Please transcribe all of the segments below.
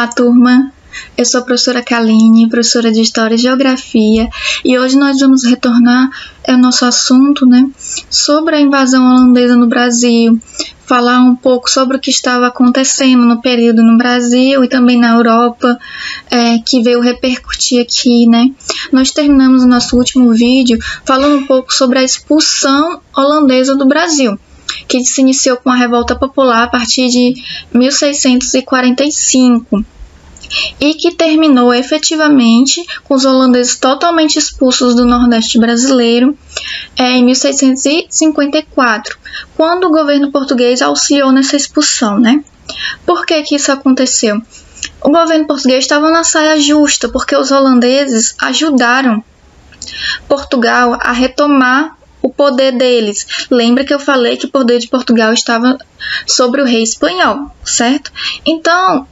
Olá, turma! Eu sou a professora Kaline, professora de História e Geografia, e hoje nós vamos retornar ao nosso assunto, sobre a invasão holandesa no Brasil, falar um pouco sobre o que estava acontecendo no período no Brasil e também na Europa, que veio repercutir aqui, Nós terminamos o nosso último vídeo falando um pouco sobre a expulsão holandesa do Brasil, que se iniciou com a revolta popular a partir de 1645 e que terminou efetivamente com os holandeses totalmente expulsos do Nordeste brasileiro em 1654, quando o governo português auxiliou nessa expulsão, Por que isso aconteceu? O governo português estava na saia justa, porque os holandeses ajudaram Portugal a retomar o poder deles. Lembra que eu falei que o poder de Portugal estava sobre o rei espanhol, certo? Então,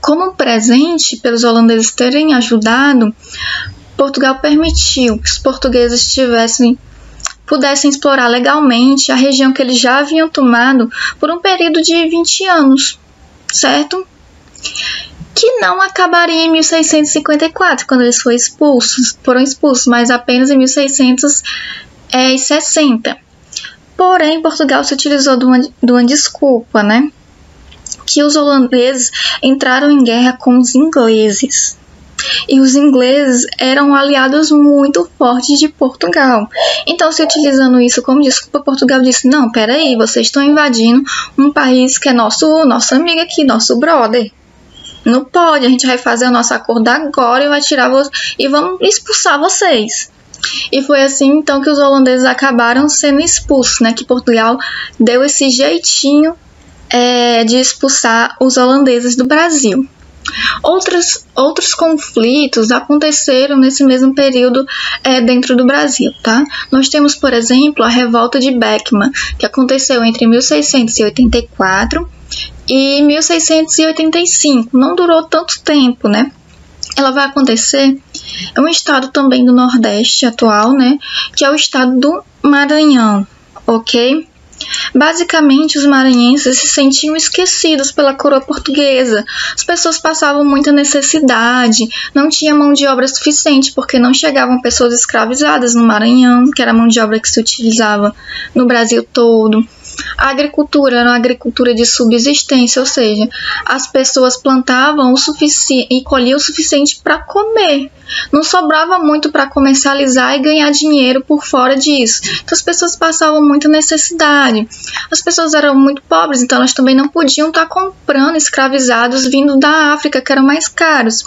como presente pelos holandeses terem ajudado, Portugal permitiu que os portugueses pudessem explorar legalmente a região que eles já haviam tomado por um período de 20 anos, certo? Que não acabaria em 1654, quando eles foram expulsos, mas apenas em 1660. Porém, Portugal se utilizou de uma desculpa, que os holandeses entraram em guerra com os ingleses. E os ingleses eram aliados muito fortes de Portugal. Então, se utilizando isso como desculpa, Portugal disse: não, peraí, vocês estão invadindo um país que é nosso amigo aqui, nosso brother. Não pode, a gente vai fazer o nosso acordo agora e vai tirar e vamos expulsar vocês. E foi assim então que os holandeses acabaram sendo expulsos, que Portugal deu esse jeitinho de expulsar os holandeses do Brasil. Outros conflitos aconteceram nesse mesmo período dentro do Brasil, Nós temos, por exemplo, a revolta de Beckman, que aconteceu entre 1684 e 1685. Não durou tanto tempo, Ela vai acontecer em um estado também do Nordeste atual, que é o estado do Maranhão, ok? Basicamente, os maranhenses se sentiam esquecidos pela coroa portuguesa. As pessoas passavam muita necessidade, não tinha mão de obra suficiente, porque não chegavam pessoas escravizadas no Maranhão, que era a mão de obra que se utilizava no Brasil todo. A agricultura era uma agricultura de subsistência, ou seja, as pessoas plantavam o suficiente e colhiam o suficiente para comer. Não sobrava muito para comercializar e ganhar dinheiro por fora disso. Então as pessoas passavam muita necessidade. As pessoas eram muito pobres, então elas também não podiam estar comprando escravizados vindo da África, que eram mais caros.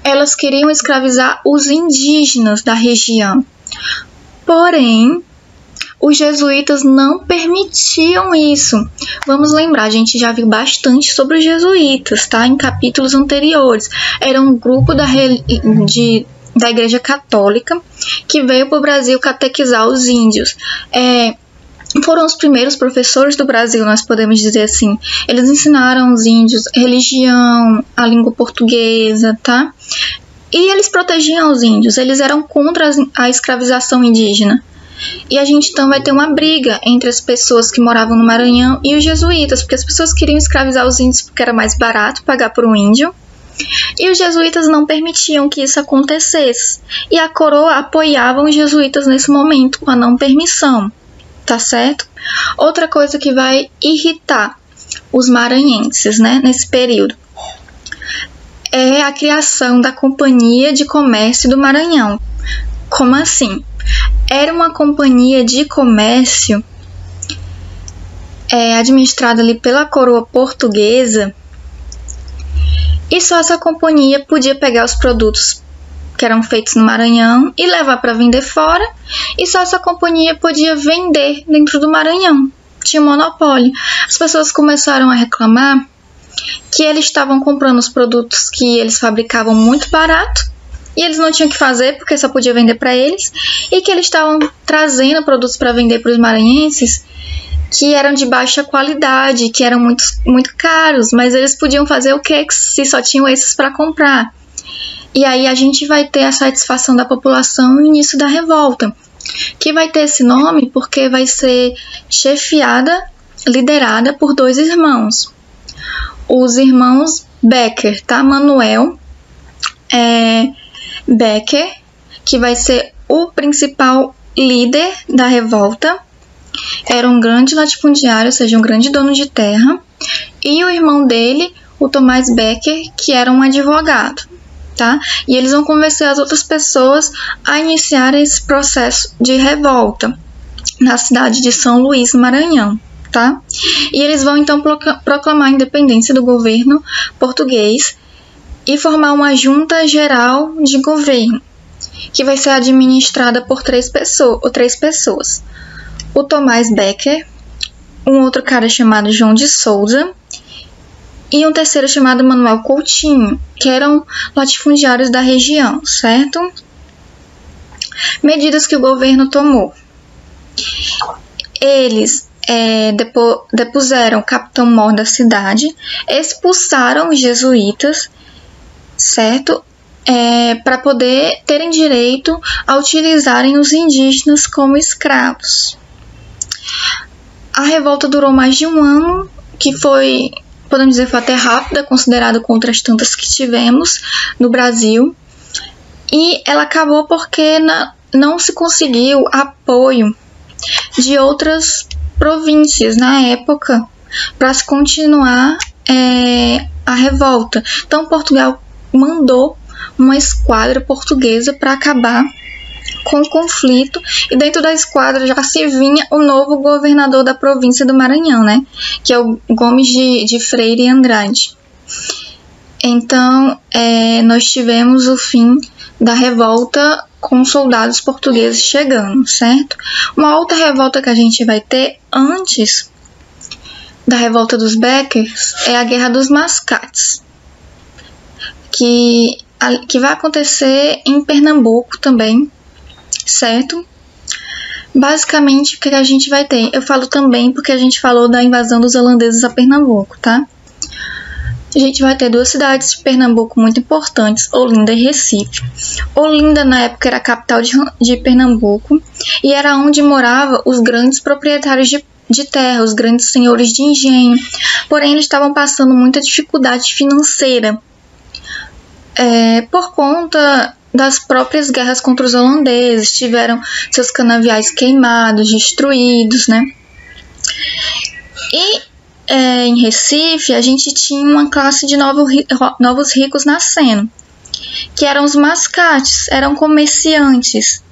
Elas queriam escravizar os indígenas da região. Porém, os jesuítas não permitiam isso. Vamos lembrar, a gente já viu bastante sobre os jesuítas, em capítulos anteriores. Era um grupo da Igreja Católica que veio para o Brasil catequizar os índios. Foram os primeiros professores do Brasil, nós podemos dizer assim. Eles ensinaram os índios religião, a língua portuguesa, E eles protegiam os índios, eles eram contra a escravização indígena. E a gente então vai ter uma briga entre as pessoas que moravam no Maranhão e os jesuítas, porque as pessoas queriam escravizar os índios porque era mais barato pagar por um índio, e os jesuítas não permitiam que isso acontecesse. E a coroa apoiava os jesuítas nesse momento, com a não permissão, certo? Outra coisa que vai irritar os maranhenses, nesse período, é a criação da Companhia de Comércio do Maranhão. Como assim? Era uma companhia de comércio administrada ali pela coroa portuguesa, e só essa companhia podia pegar os produtos que eram feitos no Maranhão e levar para vender fora, e só essa companhia podia vender dentro do Maranhão. Tinha um monopólio. As pessoas começaram a reclamar que eles estavam comprando os produtos que eles fabricavam muito barato, e eles não tinham o que fazer porque só podia vender para eles, e que eles estavam trazendo produtos para vender para os maranhenses que eram de baixa qualidade, que eram muito, muito caros, mas eles podiam fazer o que se só tinham esses para comprar. E aí a gente vai ter a satisfação da população no início da revolta, que vai ter esse nome porque vai ser chefiada, liderada por dois irmãos. os irmãos Becker, tá? Manuel Becker, que vai ser o principal líder da revolta, era um grande latifundiário, ou seja, um grande dono de terra, e o irmão dele, o Thomas Becker, que era um advogado, tá? E eles vão convencer as outras pessoas a iniciar esse processo de revolta na cidade de São Luís, Maranhão, tá? E eles vão então proclamar a independência do governo português e formar uma junta geral de governo, que vai ser administrada por três pessoas. O Thomas Becker, um outro cara chamado João de Souza e um terceiro chamado Manuel Coutinho, que eram latifundiários da região, certo? Medidas que o governo tomou. Eles depuseram o capitão-mor da cidade, expulsaram os jesuítas, certo? Para poder terem direito a utilizarem os indígenas como escravos. A revolta durou mais de um ano, que foi, podemos dizer, foi até rápida, considerado contra as tantas que tivemos no Brasil. E ela acabou porque não se conseguiu apoio de outras províncias na época para se continuar a revolta. Então Portugal mandou uma esquadra portuguesa para acabar com o conflito, e dentro da esquadra já se vinha o novo governador da província do Maranhão, né? Que é o Gomes de Freire e Andrade. Então, nós tivemos o fim da revolta com soldados portugueses chegando, certo? Uma outra revolta que a gente vai ter antes da revolta dos Beckers é a Guerra dos Mascates, que vai acontecer em Pernambuco também, certo? Basicamente, o que a gente vai ter? Eu falo também porque a gente falou da invasão dos holandeses a Pernambuco, tá? A gente vai ter duas cidades de Pernambuco muito importantes, Olinda e Recife. Olinda, na época, era a capital de Pernambuco e era onde moravam os grandes proprietários de terra, os grandes senhores de engenho. Porém, eles estavam passando muita dificuldade financeira por conta das próprias guerras contra os holandeses, tiveram seus canaviais queimados, destruídos, né? E em Recife, a gente tinha uma classe de novos ricos nascendo, que eram os mascates, eram comerciantes,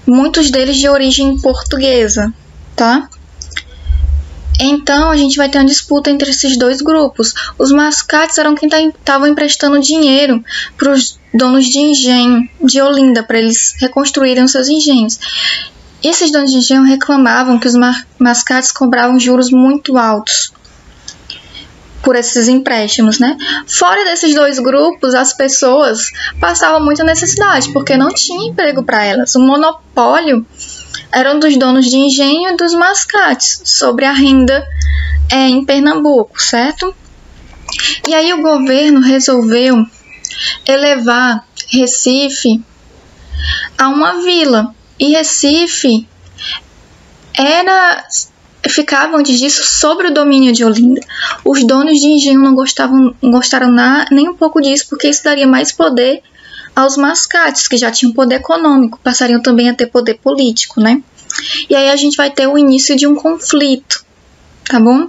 muitos deles de origem portuguesa, tá? Então, a gente vai ter uma disputa entre esses dois grupos. Os mascates eram quem estavam emprestando dinheiro para os donos de engenho de Olinda, para eles reconstruírem os seus engenhos. E esses donos de engenho reclamavam que os mascates cobravam juros muito altos por esses empréstimos, né? Fora desses dois grupos, as pessoas passavam muita necessidade, porque não tinha emprego para elas. O monopólio eram dos donos de engenho e dos mascates sobre a renda em Pernambuco, certo? E aí o governo resolveu elevar Recife a uma vila. E Recife ficava antes disso sobre o domínio de Olinda. Os donos de engenho não gostaram nem um pouco disso, porque isso daria mais poder aos mascates, que já tinham poder econômico, passariam também a ter poder político, né? E aí a gente vai ter o início de um conflito, tá bom?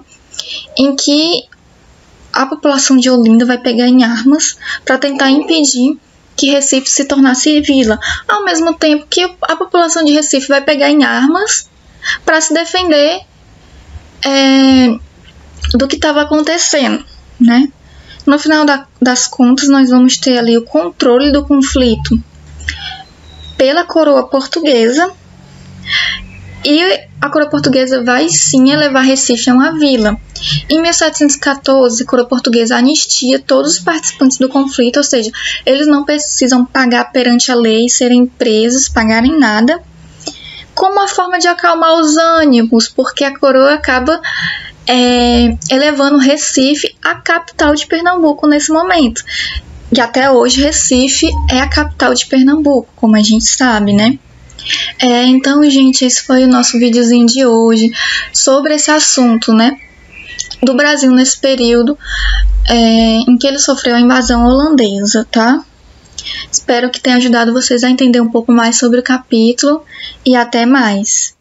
Em que a população de Olinda vai pegar em armas para tentar impedir que Recife se tornasse vila, ao mesmo tempo que a população de Recife vai pegar em armas para se defender do que estava acontecendo, né? No final das contas, nós vamos ter ali o controle do conflito pela coroa portuguesa, e a coroa portuguesa vai sim elevar Recife a uma vila. Em 1714, a coroa portuguesa anistia todos os participantes do conflito, ou seja, eles não precisam pagar perante a lei, serem presos, pagarem nada, como uma forma de acalmar os ânimos, porque a coroa acaba elevando Recife à capital de Pernambuco nesse momento. E até hoje Recife é a capital de Pernambuco, como a gente sabe, né? Então, gente, esse foi o nosso videozinho de hoje sobre esse assunto, né? do Brasil nesse período em que ele sofreu a invasão holandesa, tá? Espero que tenha ajudado vocês a entender um pouco mais sobre o capítulo e até mais.